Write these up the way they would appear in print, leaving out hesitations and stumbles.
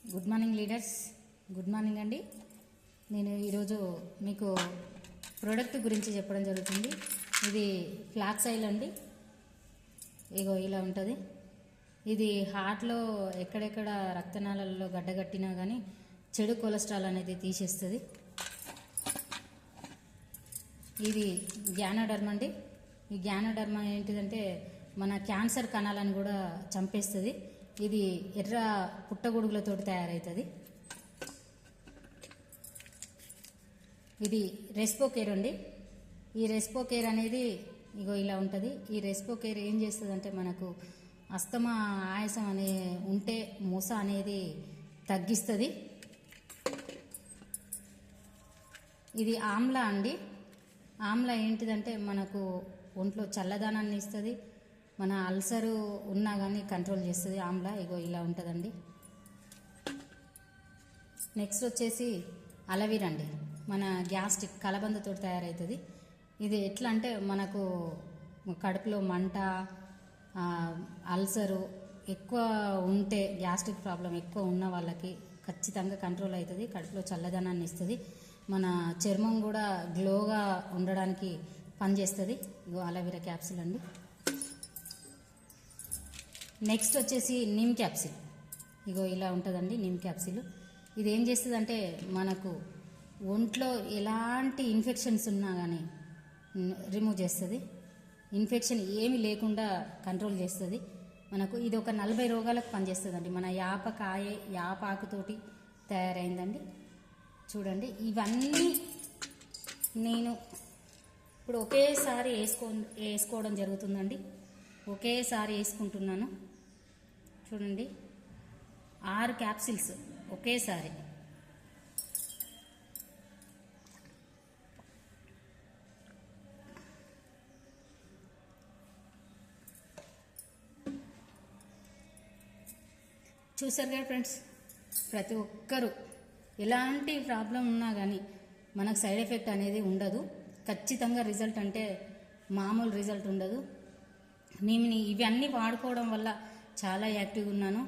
Good morning leaders, good morning అండి. నేను ఈరోజు మీకు ప్రోడక్ట్ గురించి చెప్పడం జరుగుతుంది. ఇది ఫ్లాక్స్ ఆయిల్ అండి. ఇగో ఇలా ఉంటుంది. ఇది హార్ట్లో ఎక్కడెక్కడ రక్తనాళాలలో గడ్డగట్టినా కానీ చెడు కొలెస్ట్రాల్ అనేది తీసేస్తుంది. ఇది గ్యానోడర్మా అండి. ఈ గ్యానోడర్మా ఏంటిదంటే మన క్యాన్సర్ కణాలను కూడా చంపేస్తుంది. ఇది ఎర్ర పుట్టగొడుగులతో తయారవుతుంది. ఇది రెస్పోకేర్ అండి. ఈ రెస్పోకేర్ అనేది ఇగో ఇలా ఉంటుంది. ఈ రెస్పోకేర్ ఏం చేస్తుంది అంటే మనకు అస్తమా ఆయాసం అనే ఉంటే మూస అనేది తగ్గిస్తుంది. ఇది ఆమ్లా అండి. ఆమ్లా ఏంటిదంటే మనకు ఒంట్లో చల్లదనాన్ని ఇస్తుంది. మన అల్సరు ఉన్నా కానీ కంట్రోల్ చేస్తుంది ఆమ్లా. ఇగో ఇలా ఉంటుందండి. నెక్స్ట్ వచ్చేసి అలవీరా అండి. మన గ్యాస్ట్రిక్ కలబందతో తయారవుతుంది. ఇది ఎట్లా అంటే మనకు కడుపులో మంట, అల్సరు ఎక్కువ ఉంటే, గ్యాస్ట్రిక్ ప్రాబ్లం ఎక్కువ ఉన్న వాళ్ళకి ఖచ్చితంగా కంట్రోల్ అవుతుంది. కడుపులో చల్లదనాన్ని ఇస్తుంది. మన చర్మం కూడా గ్లోగా ఉండడానికి పనిచేస్తుంది. ఇగో అలవీరా క్యాప్సిల్ అండి. నెక్స్ట్ వచ్చేసి నిమ్ క్యాప్సిల్. ఇగో ఇలా ఉంటుందండి నిమ్ క్యాప్సిల్. ఇది ఏం చేస్తుంది అంటే మనకు ఒంట్లో ఎలాంటి ఇన్ఫెక్షన్స్ ఉన్నా కానీ రిమూవ్ చేస్తుంది. ఇన్ఫెక్షన్ ఏమి లేకుండా కంట్రోల్ చేస్తుంది. మనకు ఇది ఒక 40 రోగాలకు పనిచేస్తుందండి. మన యాపాకుతోటి తయారైందండి. చూడండి, ఇవన్నీ నేను ఇప్పుడు ఒకేసారి వేసుకోవడం జరుగుతుందండి. ఒకేసారి వేసుకుంటున్నాను. చూడండి, 6 క్యాప్సిల్స్ ఒకేసారి. చూసారు కదా ఫ్రెండ్స్, ప్రతి ఒక్కరూ ఎలాంటి ప్రాబ్లం ఉన్నా కానీ మనకు సైడ్ ఎఫెక్ట్ అనేది ఉండదు. ఖచ్చితంగా రిజల్ట్ అంటే మామూలు రిజల్ట్ ఉండదు. నేను ఇవన్నీ వాడుకోవడం వల్ల చాలా యాక్టివ్గా ఉన్నాను.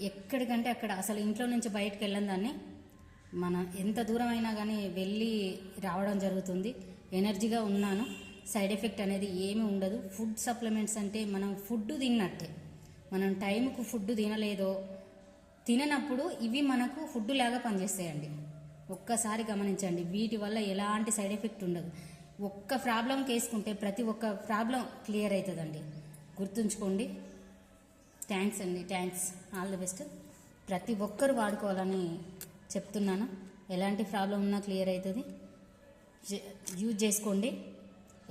ఎక్కడికంటే అక్కడ అసలు ఇంట్లో నుంచి బయటకు వెళ్ళని దాన్ని. మన ఎంత దూరం అయినా కానీ వెళ్ళి రావడం జరుగుతుంది. ఎనర్జీగా ఉన్నాను. సైడ్ ఎఫెక్ట్ అనేది ఏమీ ఉండదు. ఫుడ్ సప్లిమెంట్స్ అంటే మనం ఫుడ్ తిన్నట్టే. మనం టైంకు ఫుడ్ తిననప్పుడు ఇవి మనకు ఫుడ్ లాగా పనిచేస్తాయండి. ఒక్కసారి గమనించండి, వీటి వల్ల ఎలాంటి సైడ్ ఎఫెక్ట్ ఉండదు. ఒక్క ప్రాబ్లంకి వేసుకుంటే ప్రతి ఒక్క ప్రాబ్లం క్లియర్ అవుతుందండి. గుర్తుంచుకోండి. థ్యాంక్స్ అండి, థ్యాంక్స్. All the best. ప్రతి ఒక్కరు వాడుకోవాలని చెప్తున్నాను. ఎలాంటి ప్రాబ్లం ఉన్నా క్లియర్ అవుతుంది. యూజ్ చేసుకోండి.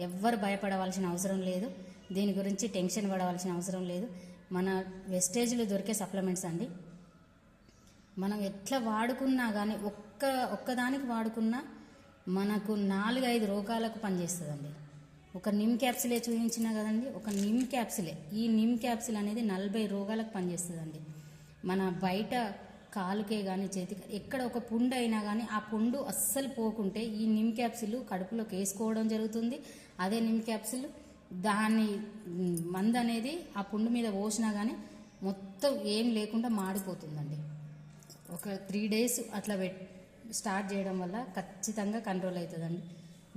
ఎవ్వరు భయపడవలసిన అవసరం లేదు. దీని గురించి టెన్షన్ పడవలసిన అవసరం లేదు. మన వెస్టేజ్లో దొరికే సప్లిమెంట్స్ అండి. మనం ఎట్లా వాడుకున్నా కానీ ఒక్కదానికి వాడుకున్నా మనకు 4-5 రోగాలకు పనిచేస్తుందండి. ఒక నిమ్ క్యాప్సిలే చూపించినా కదండి, ఒక నిమ్ క్యాప్సిలే. ఈ నిమ్ క్యాప్సిల్ అనేది 40 రోగాలకు పనిచేస్తుందండి. మన బయట కాలుకే కానీ చేతికి ఎక్కడ ఒక పుండు అయినా కానీ ఆ పుండు అస్సలు పోకుంటే ఈ నిమ్ క్యాప్సిల్ కడుపులోకి వేసుకోవడం జరుగుతుంది. అదే నిమ్ క్యాప్సిల్ దాని మందు అనేది ఆ పుండు మీద పోసినా కానీ మొత్తం ఏం లేకుండా మాడిపోతుందండి. ఒక 3 days అట్లా స్టార్ట్ చేయడం వల్ల ఖచ్చితంగా కంట్రోల్ అవుతుందండి.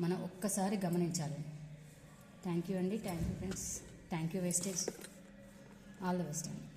మనం ఒక్కసారి గమనించాలి. థ్యాంక్ యూ అండి, thank you friends, thank you Vestige. All the best అండి.